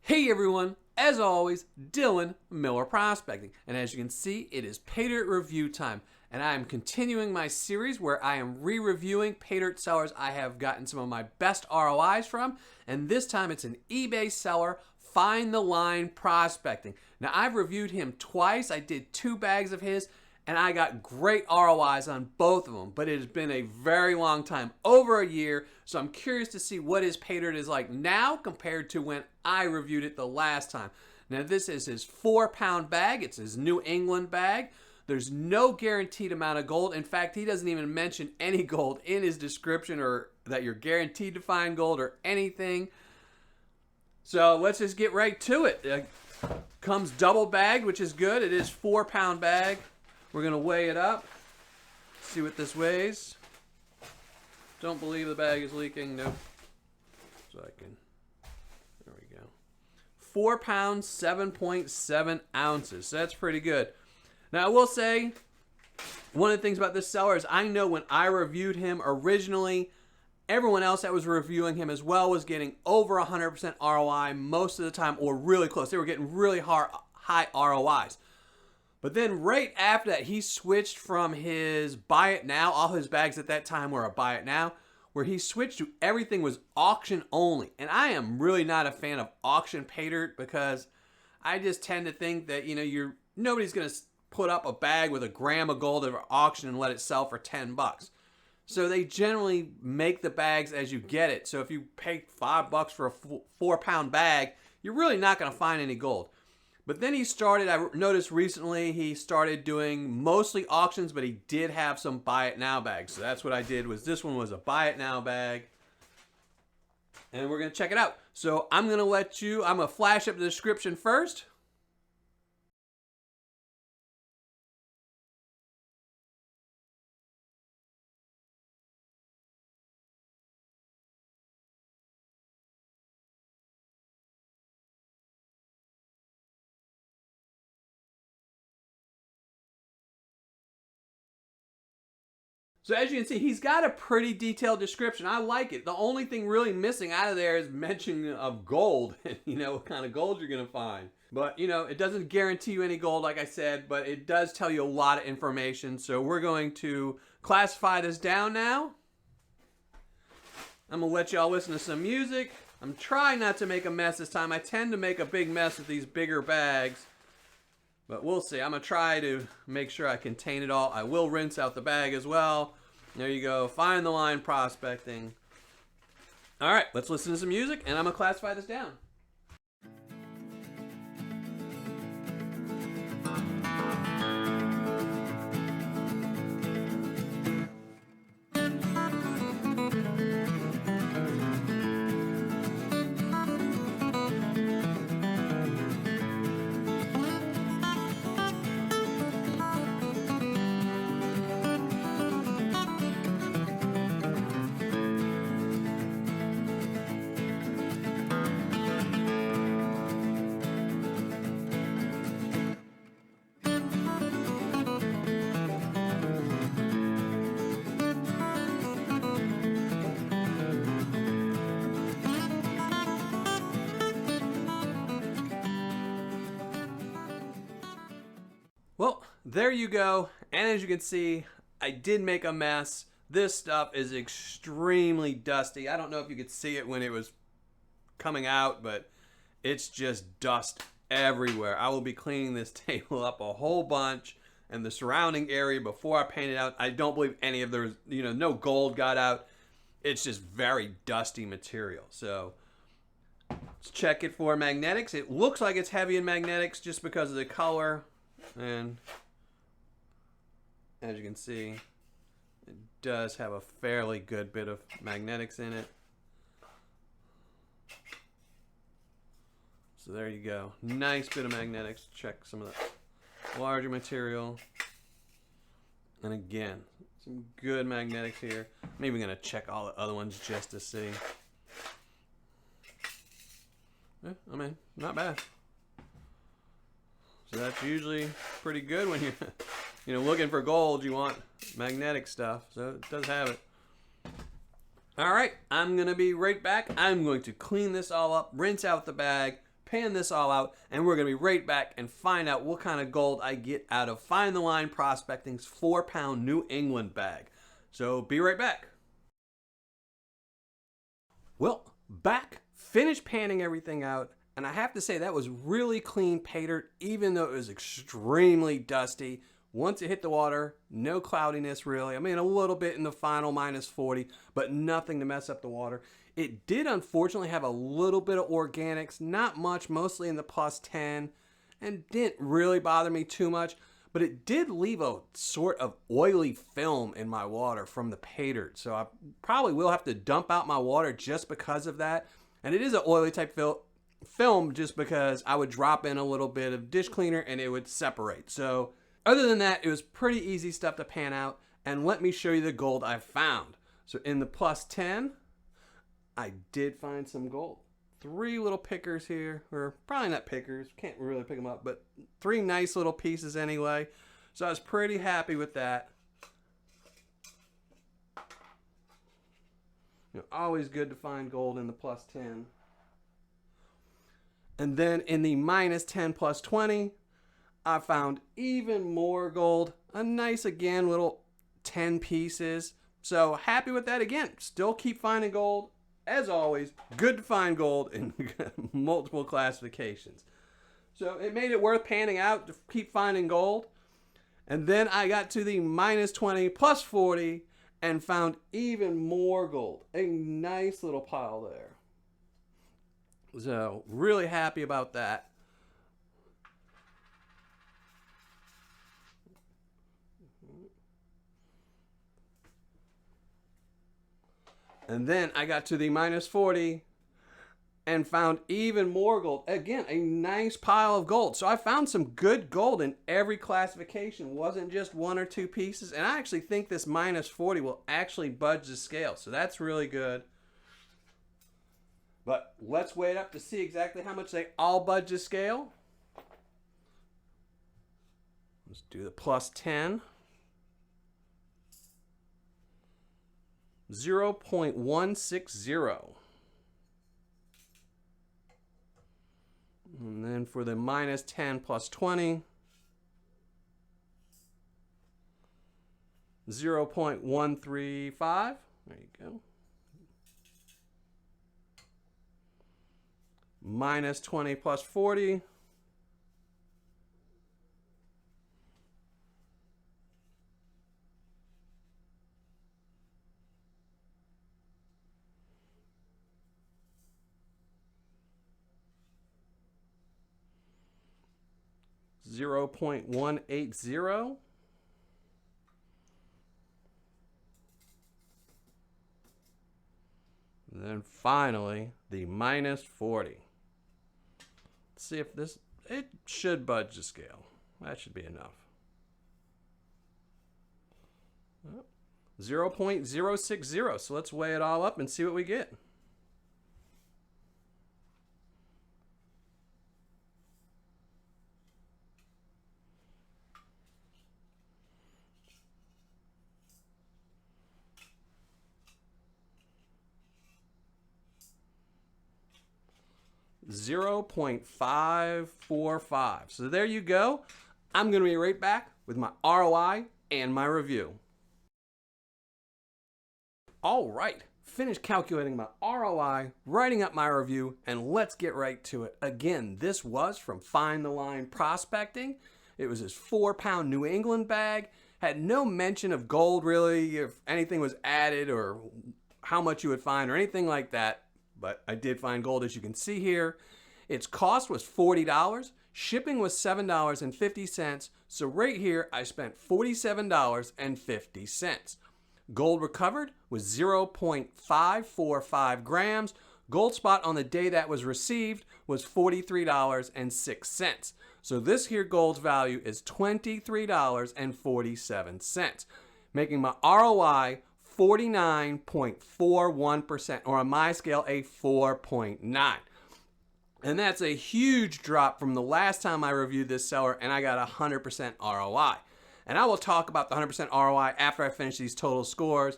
Hey everyone, as always, Dylan Miller Prospecting. And as you can see, it is Paydirt review time. And I am continuing my series where I am re-reviewing Paydirt sellers I have gotten some of my best ROIs from. And this time it's an eBay seller, Find the Line Prospecting. Now I've reviewed him twice. I did 2 bags of his and I got great ROIs on both of them. But it has been a very long time, over a year. So I'm curious to see what his Paydirt is like now compared to when I reviewed it the last time. Now this is his 4-pound bag. It's his New England bag. There's no guaranteed amount of gold. In fact, he doesn't even mention any gold in his description or that you're guaranteed to find gold or anything. So let's just get right to it. It comes double bagged, which is good. It is 4-pound bag. We're going to weigh it up. See what this weighs. Don't believe the bag is leaking. Nope. So I can... There we go. 4 pounds, 7.7 ounces. So that's pretty good. Now, I will say, one of the things about this seller is I know when I reviewed him originally, everyone else that was reviewing him as well was getting over 100% ROI most of the time, or really close. They were getting really high ROIs. But then right after that, he switched from his buy it now. All his bags at that time were a buy it now, where he switched to everything was auction only. And I am really not a fan of auction Paydirt because I just tend to think that, nobody's going to put up a bag with a gram of gold at an auction and let it sell for 10 bucks. So they generally make the bags as you get it. So if you pay $5 for a 4-pound bag, you're really not going to find any gold. But then he started, I noticed recently, he started doing mostly auctions, but he did have some buy it now bags. So that's what I did, was this one was a buy it now bag. And we're going to check it out. So I'm going to flash up the description first. So as you can see, he's got a pretty detailed description. I like it. The only thing really missing out of there is mention of gold. What kind of gold you're going to find. But, it doesn't guarantee you any gold, like I said, but it does tell you a lot of information. So we're going to classify this down now. I'm going to let y'all listen to some music. I'm trying not to make a mess this time. I tend to make a big mess with these bigger bags. But we'll see. I'm going to try to make sure I contain it all. I will rinse out the bag as well. There you go. Find the Line Prospecting. All right, let's listen to some music, and I'm going to classify this down. Well, there you go. And as you can see, I did make a mess. This stuff is extremely dusty. I don't know if you could see it when it was coming out, but it's just dust everywhere. I will be cleaning this table up a whole bunch and the surrounding area before I paint it out. I don't believe any of there's, no gold got out. It's just very dusty material. So let's check it for magnetics. It looks like it's heavy in magnetics just because of the color. And as you can see, it does have a fairly good bit of magnetics in it. So there you go. Nice bit of magnetics. Check some of the larger material. And again, some good magnetics here. I'm even going to check all the other ones just to see. Yeah, not bad. So that's usually pretty good when you're looking for gold. You want magnetic stuff, so it does have it. All right, I'm gonna be right back. I'm going to clean this all up, rinse out the bag, pan this all out, and we're going to be right back and find out what kind of gold I get out of Find the Line Prospecting's 4-pound New England bag. So be right back. Well, back, finished panning everything out, and I have to say that was really clean Paydirt, even though it was extremely dusty. Once it hit the water, no cloudiness really. I mean, a little bit in the final -40, but nothing to mess up the water. It did unfortunately have a little bit of organics, not much, mostly in the +10, and didn't really bother me too much, but it did leave a sort of oily film in my water from the Paydirt. So I probably will have to dump out my water just because of that. And it is an oily type film just because I would drop in a little bit of dish cleaner and it would separate. So other than that, it was pretty easy stuff to pan out. And let me show you the gold I found. So in the +10, I did find some gold. 3 little pickers here, or probably not pickers, can't really pick them up, but 3 nice little pieces anyway. So I was pretty happy with that. You know, always good to find gold in the +10. And then in the -10 +20, I found even more gold. A nice, again, little 10 pieces. So happy with that again. Still keep finding gold. As always, good to find gold in multiple classifications. So it made it worth panning out to keep finding gold. And then I got to the -20 +40 and found even more gold. A nice little pile there. So really happy about that. And then I got to the -40 and found even more gold. Again, a nice pile of gold. So I found some good gold in every classification. It wasn't just 1 or 2 pieces. And I actually think this -40 will actually budge the scale. So that's really good. But let's wait up to see exactly how much they all budge the scale. Let's do the +10. 0.160. And then for the -10 +20, 0.135. There you go. -20 +40. 0.180. And then finally, the -40. Let's see if this, it should budge the scale. That should be enough. 0.060. So let's weigh it all up and see what we get. $0.545. So there you go. I'm going to be right back with my ROI and my review. All right, finished calculating my ROI, writing up my review, and let's get right to it. Again, this was from Find the Line Prospecting. It was this 4-pound New England bag. Had no mention of gold really, if anything was added or how much you would find or anything like that. But I did find gold, as you can see here. Its cost was $40. Shipping was $7.50. So right here, I spent $47.50. Gold recovered was 0.545 grams. Gold spot on the day that was received was $43.06. So this here gold's value is $23.47, making my ROI 49.41%, or on my scale, a 4.9. And that's a huge drop from the last time I reviewed this seller and I got 100% ROI. And I will talk about the 100% ROI after I finish these total scores.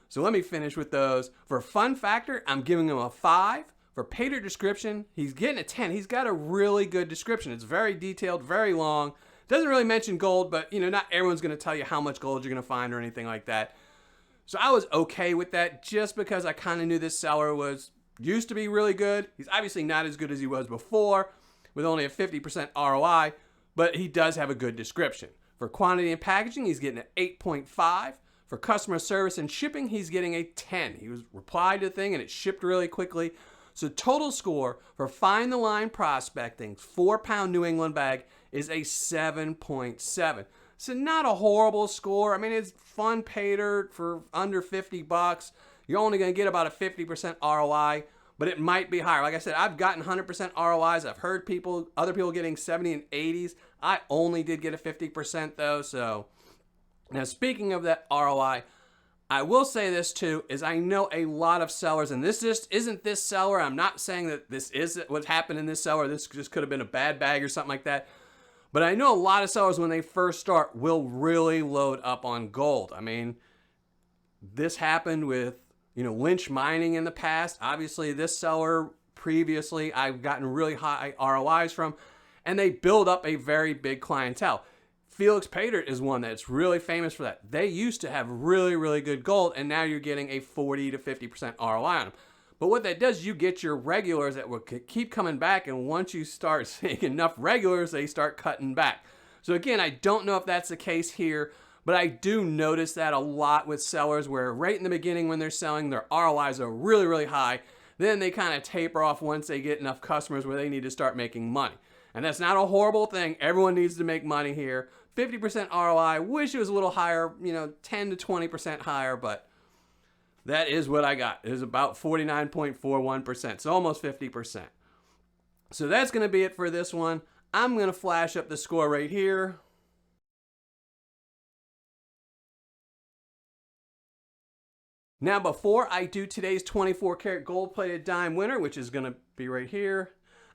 So let me finish with those. For fun factor, I'm giving them a 5. For Paydirt description, he's getting a 10. He's got a really good description. It's very detailed, very long. Doesn't really mention gold, but not everyone's going to tell you how much gold you're going to find or anything like that. So I was okay with that just because I kind of knew this seller used to be really good. He's obviously not as good as he was before with only a 50% ROI, but he does have a good description. For quantity and packaging, he's getting an 8.5. For customer service and shipping, he's getting a 10. He was replied to the thing and it shipped really quickly. So total score for Find the Line Prospecting's 4-pound New England bag is a 7.7. So not a horrible score. I mean, it's fun Paydirt for under $50. You're only going to get about a 50% ROI, but it might be higher. Like I said, I've gotten 100% ROIs. I've heard other people getting 70 and 80s. I only did get a 50% though. So now speaking of that ROI, I will say this too, is I know a lot of sellers, and this just isn't this seller. I'm not saying that this is what happened in this seller. This just could have been a bad bag or something like that. But I know a lot of sellers when they first start will really load up on gold. I mean, this happened with, Lynch Mining in the past. Obviously, this seller previously I've gotten really high ROIs from, and they build up a very big clientele. Felix Paydirt is one that's really famous for that. They used to have really, really good gold, and now you're getting a 40 to 50% ROI on them. But what that does, you get your regulars that will keep coming back, and once you start seeing enough regulars, they start cutting back. So again, I don't know if that's the case here, but I do notice that a lot with sellers where right in the beginning when they're selling, their ROIs are really, really high. Then they kind of taper off once they get enough customers where they need to start making money. And that's not a horrible thing. Everyone needs to make money here. 50% ROI. Wish it was a little higher, 10 to 20% higher, but that is what I got. It is about 49.41%, so almost 50%. So that's going to be it for this one. I'm going to flash up the score right here. Now, before I do today's 24 karat gold-plated dime winner, which is going to be right here,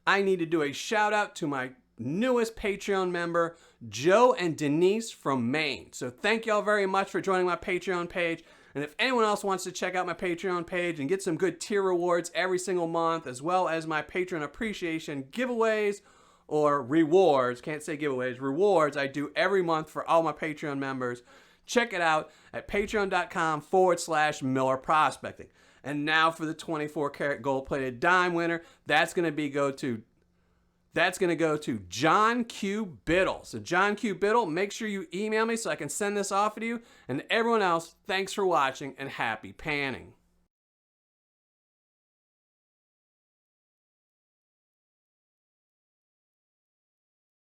I need to do a shout out to my newest Patreon member, Joe and Denise from Maine. So thank y'all very much for joining my Patreon page. And if anyone else wants to check out my Patreon page and get some good tier rewards every single month, as well as my Patreon appreciation giveaways or rewards, can't say giveaways, rewards I do every month for all my Patreon members, check it out at patreon.com/Miller Prospecting. And now for the 24 karat gold plated dime winner, that's going to go to John Q. Biddle. So John Q. Biddle, make sure you email me so I can send this off to you. And everyone else, thanks for watching and happy panning.